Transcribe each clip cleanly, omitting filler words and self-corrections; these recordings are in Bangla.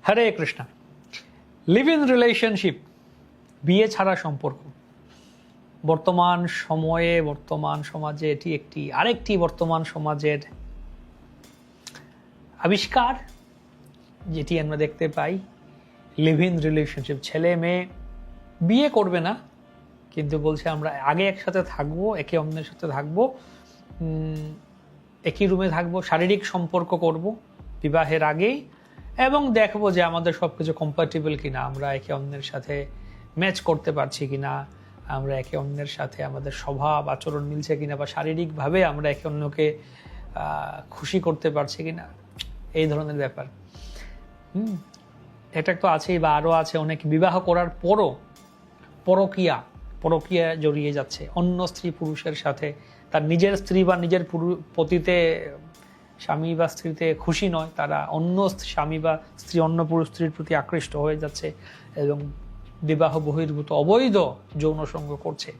Hare Krishna. Live in relationship, বিয়ে ছাড়া সম্পর্ক, বর্তমান সময়ে বর্তমান সমাজে এটি আরেকটি বর্তমান সমাজের আবিষ্কার, যেটি আমরা দেখতে পাই। লিভ ইন রিলেশনশিপ, ছেলে মেয়ে বিয়ে করবে না, কিন্তু বলছে আমরা আগে একসাথে থাকবো, একে অন্যের সাথে থাকবো, একই রুমে থাকবো, শারীরিক সম্পর্ক করব বিবাহের আগেই, এবং দেখবো যে আমাদের সব কিছু কম্প্যাটিবল কিনা, আমরা একে অন্যের সাথে ম্যাচ করতে পারছি কিনা, আমরা একে অন্যের সাথে আমাদের স্বভাব আচরণ মিলছে কিনা, বা শারীরিকভাবে আমরা একে অন্যকে খুশি করতে পারছি কিনা, এই ধরনের ব্যাপার। এটা তো আছেই, বা আরও আছে, অনেক বিবাহ করার পরও পরকীয়া জড়িয়ে যাচ্ছে, অন্য স্ত্রী পুরুষের সাথে। তার নিজের স্ত্রী বা নিজের পতিতে, স্বামী বা স্ত্রীতে খুশি নয়, তারা অন্য স্বামী বা স্ত্রী অন্য পুরুষ স্ত্রীর প্রতি আকৃষ্ট হয়ে যাচ্ছে এবং বিবাহ বহির্ভূত অবৈধ যৌন সঙ্গ করছে।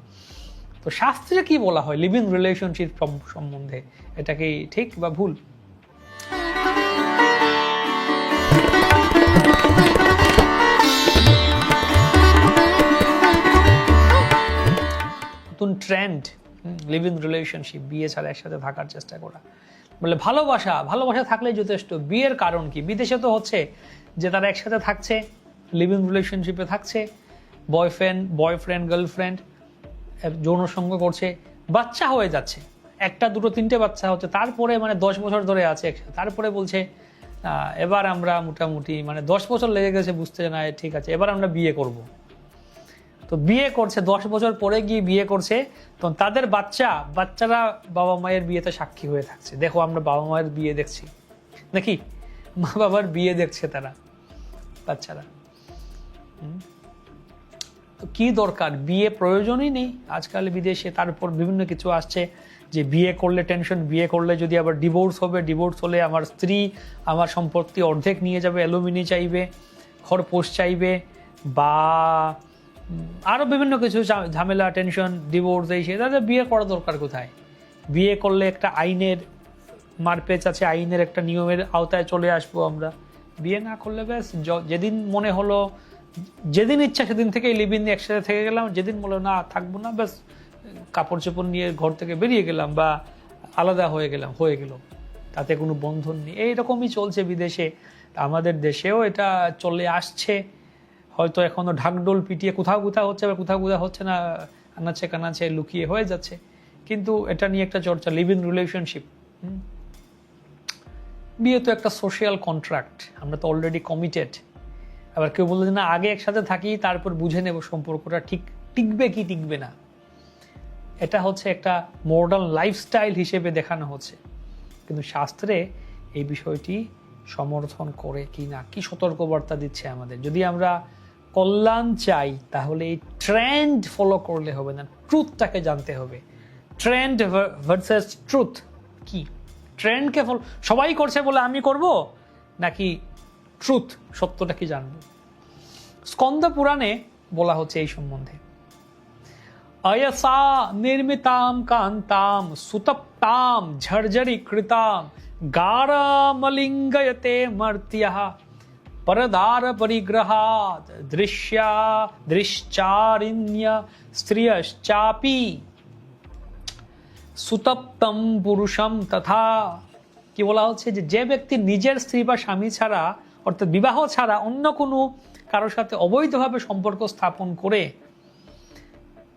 তো শাস্ত্রে কি বলা হয় লিভ ইন রিলেশনশিপ সম্বন্ধে? এটা কি ঠিক বা ভুল? নতুন ট্রেন্ড, লিভ ইন রিলেশনশিপ, বিয়ে ছাড়া একসাথে থাকার চেষ্টা করা। বলে ভালোবাসা থাকলেই যথেষ্ট। বিয়ের কারণ কি? বিদেশে তো হচ্ছে যে তারা একসাথে থাকছে, লিভ ইন রিলেশনশিপে থাকছে, বয়ফ্রেন্ড গার্লফ্রেন্ড যৌন সঙ্গ করছে, বাচ্চা হয়ে যাচ্ছে, একটা দুটো তিনটে বাচ্চা হচ্ছে, তারপরে 10 বছর ধরে আছে একসাথে, তারপরে বলছে এবার আমরা মোটামুটি 10 বছর লেগে গেছে বুঝতে, না ঠিক আছে এবার আমরা বিয়ে করব। তো বিয়ে করছে, 10 বছর পরে গিয়ে বিয়ে করছে, তো তাদের বাচ্চারা বাবা মায়ের বিয়েতে সাক্ষী হয়ে থাকছে। দেখো আমরা বাবা মায়ের বিয়ে দেখছি নাকি, মা বাবার বিয়ে দেখছে তারা, বাচ্চারা। তো কি দরকার? বিয়ে প্রয়োজনই নেই আজকাল বিদেশে। তার উপর বিভিন্ন কিছু আসছে যে বিয়ে করলে টেনশন, বিয়ে করলে যদি আবার ডিভোর্স হবে, ডিভোর্স হলে আমার স্ত্রী আমার সম্পত্তি অর্ধেক নিয়ে যাবে, অ্যালুমিনি চাইবে, খরপোশ চাইবে, বা আরও বিভিন্ন কিছু ঝামেলা, টেনশন, ডিভোর্স, এই সে। তাদের বিয়ে করা দরকার কোথায়? বিয়ে করলে একটা আইনের মারপেচ আছে, আইনের একটা নিয়মের আওতায় চলে আসবো আমরা। বিয়ে না করলে ব্যাস যেদিন মনে হলো, যেদিন ইচ্ছা সেদিন থেকেই লিভ ইন একসাথে থেকে গেলাম, যেদিন বলো না থাকবো না, ব্যাস কাপড় চোপড় নিয়ে ঘর থেকে বেরিয়ে গেলাম বা আলাদা হয়ে গেল, তাতে কোনো বন্ধন নেই। এইরকমই চলছে বিদেশে। আমাদের দেশেও এটা চলে আসছে, হয়তো এখনো ঢাকডোল পিটিয়ে কোথাও হচ্ছে, আবার কোথাও হচ্ছে না, আনাচে কানাচে লুকিয়ে হয়ে যাচ্ছে। কিন্তু এটা নিয়ে একটা চর্চা, লিভ ইন রিলেশনশিপ। বিয়ে তো একটা সোশ্যাল কন্ট্রাক্ট, আমরা তো অলরেডি কমিটেড। আবার কেউ বললো যে না আগে একসাথে থাকি, তারপর বুঝে নেব সম্পর্কটা টিকবে কি টিকবে না। এটা হচ্ছে একটা মডার্ন লাইফস্টাইল হিসেবে দেখানো হচ্ছে, কিন্তু শাস্ত্রে এই বিষয়টি সমর্থন করে কি না, কি সতর্কবার্তা দিচ্ছে আমাদের? যদি আমরা কল্যাণ চাই তাহলে এই ট্রেন্ড ফলো করলে হবে না, ট্রুথটাকে জানতে হবে। ট্রেন্ড ভার্সেস ট্রুথ কি? ট্রেন্ডকে ফলো সবাই করছে বলে আমি করব, নাকি ট্রুথ, সত্যটা কি জানবো? স্কন্দ পুরাণে বলা হচ্ছে এই সম্বন্ধে, অয়সা নির্মিতাম কান্তাম সুতপ্তাম ঝরঝরি কৃতাম গারমলিঙ্গয়তে মর্ত্যঃ পরদার পরিগ্রহাৎ দৃশ্চারিণ্য স্ত্রিয়শ্চাপি সুতপ্তম পুরুষম তথা। কি বলা হচ্ছে? যে ব্যক্তি নিজের স্ত্রী বা স্বামী ছাড়া, অর্থাৎ বিবাহ ছাড়া অন্য কোনো কারোর সাথে অবৈধভাবে সম্পর্ক স্থাপন করে,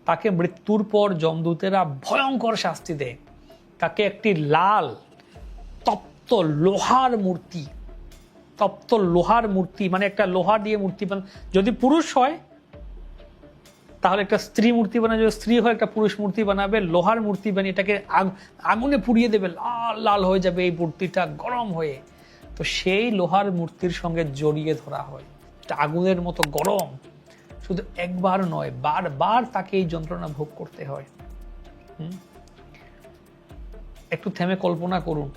তাকে মৃত্যুর পর যমদূতেরা ভয়ঙ্কর শাস্তি দেয়। তাকে একটি লাল তপ্ত লোহার মূর্তি, একটা লোহা দিয়ে মূর্তি যদি পুরুষ হয় তাহলে একটা স্ত্রী মূর্তি বানাবে, যদি স্ত্রী হয় একটা পুরুষ মূর্তি বানাবে, লোহার মূর্তি বানিয়ে এটাকে আগুনে পুড়িয়ে দেবে, লাল লাল হয়ে যাবে এই মূর্তিটা গরম হয়ে। তো সেই লোহার মূর্তির সঙ্গে জড়িয়ে ধরা হয়, এটা আগুনের মতো গরম। শুধু একবার নয়, বারবার তাকে এই যন্ত্রণা ভোগ করতে হয়। একটু থেমে কল্পনা করুন,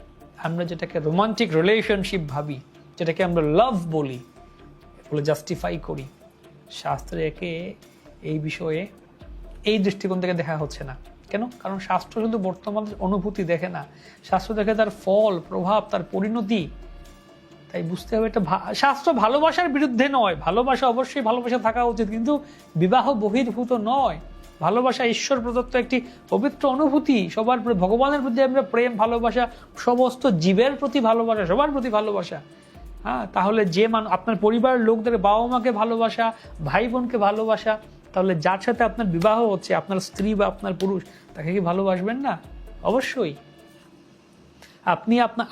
আমরা যেটাকে রোমান্টিক রিলেশনশিপ ভাবি, যেটাকে আমরা লাভ বলে জাস্টিফাই করি, শাস্ত্রে একে এই বিষয়ে এই দৃষ্টিকোণ থেকে দেখা হচ্ছে না। কেন? কারণ শাস্ত্র শুধু বর্তমান অনুভূতি দেখে না, শাস্ত্র দেখে তার ফল, প্রভাব, তার পরিণতি, তাই বুঝতে হবে, এটা শাস্ত্র ভালোবাসার বিরুদ্ধে নয়, ভালোবাসা অবশ্যই ভালোবাসা থাকা উচিত, কিন্তু বিবাহ বহির্ভূত নয়। ভালোবাসা ঈশ্বর প্রদত্ত একটি পবিত্র অনুভূতি, সবার ভগবানের প্রতি আমরা প্রেম ভালোবাসা, সমস্ত জীবের প্রতি ভালোবাসা, সবার প্রতি ভালোবাসা। হ্যাঁ, তাহলে যে আপনার পরিবারের লোকদের, বাবা মাকে ভালোবাসা, ভাই বোনকে ভালোবাসা, তাহলে যার সাথে আপনার বিবাহ হচ্ছে, আপনার স্ত্রী বা আপনার পুরুষ, তাকে কি ভালোবাসবেন না? অবশ্যই।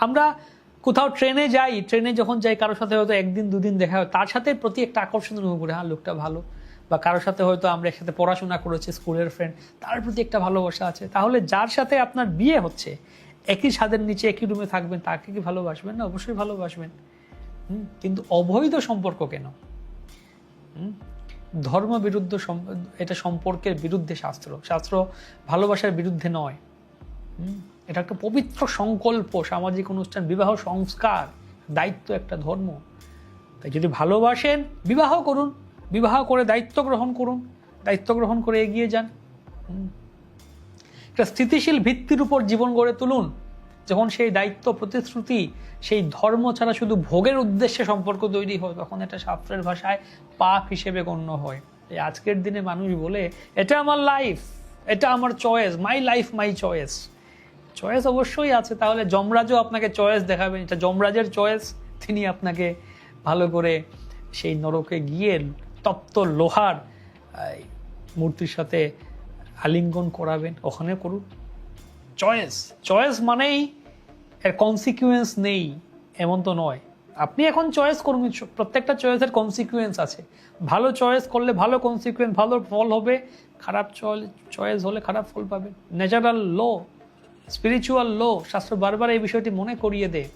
আমরা কোথাও ট্রেনে যাই, ট্রেনে যখন যাই কারোর সাথে হয়তো একদিন দুদিন দেখা হয়, তার সাথে প্রতি একটা আকর্ষণ অনুভব করি, হ্যাঁ লোকটা ভালো। বা কারোর সাথে হয়তো আমরা একসাথে পড়াশোনা করেছি, স্কুলের ফ্রেন্ড, তার প্রতি একটা ভালোবাসা আছে। তাহলে যার সাথে আপনার বিয়ে হচ্ছে, একই ছাদের নিচে একই রুমে থাকবেন, তাকে কি ভালোবাসবেন না? অবশ্যই ভালোবাসবেন। কিন্তু অবৈধ সম্পর্ক কেন? ধর্ম বিরুদ্ধ, এটা সম্পর্কের বিরুদ্ধে। শাস্ত্র ভালোবাসার বিরুদ্ধে নয়। এটা একটা পবিত্র সংকল্প, সামাজিক অনুষ্ঠান, বিবাহ সংস্কার, দায়িত্ব, একটা ধর্ম। তাই যদি ভালোবাসেন, বিবাহ করুন, বিবাহ করে দায়িত্ব গ্রহণ করুন, দায়িত্ব গ্রহণ করে এগিয়ে যান। একটা স্থিতিশীল ভিত্তির উপর জীবন গড়ে তুলুন, যখন সেই দায়িত্ব, প্রতিশ্রুতি, সেই ধর্ম ছাড়া শুধু ভোগের উদ্দেশ্যে সম্পর্ক তৈরি হয়, তখন এটা শাস্ত্রের ভাষায় পাপ হিসেবে গণ্য হয়। এই আজকের দিনে মানুষ বলে, এটা আমার লাইফ, এটা আমার choice, my life my choice. Choice অবশ্যই আছে, তাহলে যমরাজও আপনাকে চয়েস দেখাবেন, এটা যমরাজের চয়েস। তিনি আপনাকে ভালো করে সেই নরকে গিয়ে তপ্ত লোহার মূর্তির সাথে আলিঙ্গন করাবেন, ওখানে করুন। চয়েস মানেই এর কনসিকুয়েন্স নেই এমন তো নয়। আপনি এখন চয়েস করুন, প্রত্যেকটা চয়েসের কনসিকুয়েন্স আছে। ভালো চয়েস করলে ভালো কনসিকুয়েন্স, ভালো ফল হবে। খারাপ চয়েস হলে খারাপ ফল পাবেন। ন্যাচারাল ল, স্পিরিচুয়াল ল, শাস্ত্র বারবার এই বিষয়টি মনে করিয়ে দেয়।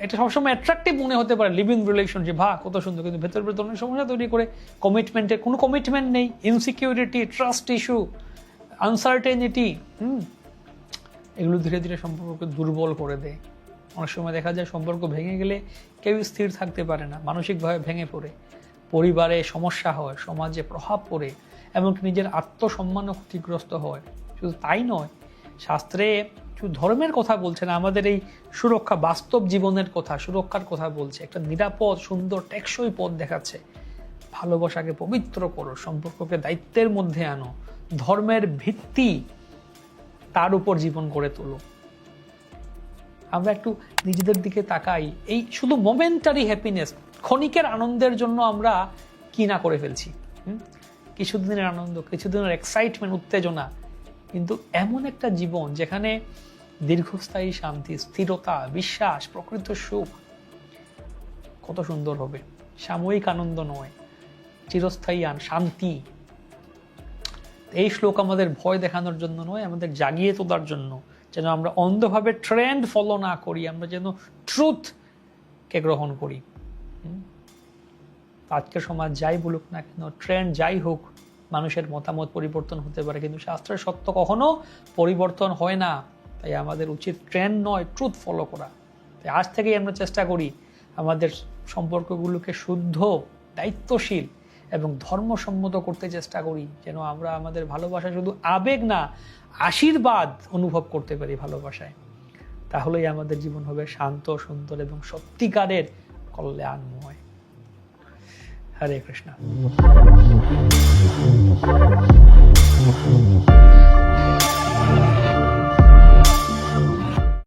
এটা সবসময় অ্যাট্রাকটিভ মনে হতে পারে, লিভ ইন রিলেশনশিপ, কত সুন্দর, কিন্তু ভেতর ভেতর অনেক সমস্যা তৈরি করে। কমিটমেন্টের কোনো কমিটমেন্ট নেই, ইনসিকিউরিটি, ট্রাস্ট ইস্যু, আনসার্টেনিটি, এগুলো ধীরে ধীরে সম্পর্ককে দুর্বল করে দেয়। অনেক সময় দেখা যায় সম্পর্ক ভেঙে গেলে কেউ স্থির থাকতে পারে না, মানসিকভাবে ভেঙে পড়ে, পরিবারে সমস্যা হয়, সমাজে প্রভাব পড়ে, এমনকি নিজের আত্মসম্মানও ক্ষতিগ্রস্ত হয়। শুধু তাই নয়, শাস্ত্রে শুধু ধর্মের কথা বলছে না, আমাদের এই সুরক্ষা, বাস্তব জীবনের কথা, সুরক্ষার কথা বলছে। একটা নিরাপদ, সুন্দর, টেকসই পথ দেখাচ্ছে। ভালোবাসাকে পবিত্র করো, সম্পর্ককে দায়িত্বের মধ্যে আনো, ধর্মের ভিত্তি, তার উপর জীবন গড়ে তোলো। আমরা একটু নিজেদের দিকে তাকাই, এই শুধু মোমেন্টারি হ্যাপিনেস, ক্ষণিকের আনন্দের জন্য আমরা কি না করে ফেলছি। কিছুদিনের আনন্দ, কিছুদিনের এক্সাইটমেন্ট, উত্তেজনা, কিন্তু এমন একটা জীবন যেখানে দীর্ঘস্থায়ী শান্তি, স্থিরতা, বিশ্বাস, প্রকৃত সুখ কত সুন্দর হবে। সাময়িক আনন্দ নয়, চিরস্থায়ী শান্তি। এই শ্লোক আমাদের ভয় দেখানোর জন্য নয়, আমাদের জাগিয়ে তোলার জন্য, যেন আমরা অন্ধভাবে ট্রেন্ড ফলো না করি, আমরা যেন ট্রুথকে গ্রহণ করি। আজকের সমাজ যাই বলুক না কেন, ট্রেন্ড যাই হোক, মানুষের মতামত পরিবর্তন হতে পারে, কিন্তু শাস্ত্রের সত্য কখনো পরিবর্তন হয় না। তাই আমাদের উচিত ট্রেন্ড নয়, ট্রুথ ফলো করা। তাই আজ থেকেই আমরা চেষ্টা করি আমাদের সম্পর্কগুলোকে শুদ্ধ, দায়িত্বশীল এবং ধর্মসম্মত করতে চেষ্টা করি, যেন আমরা আমাদের ভালোবাসা শুধু আবেগ না, আশীর্বাদ অনুভব করতে পারি ভালোবাসায়। তাহলেই আমাদের জীবন হবে শান্ত, সুন্দর এবং সত্যিকারের কল্যাণময়। হরে কৃষ্ণ।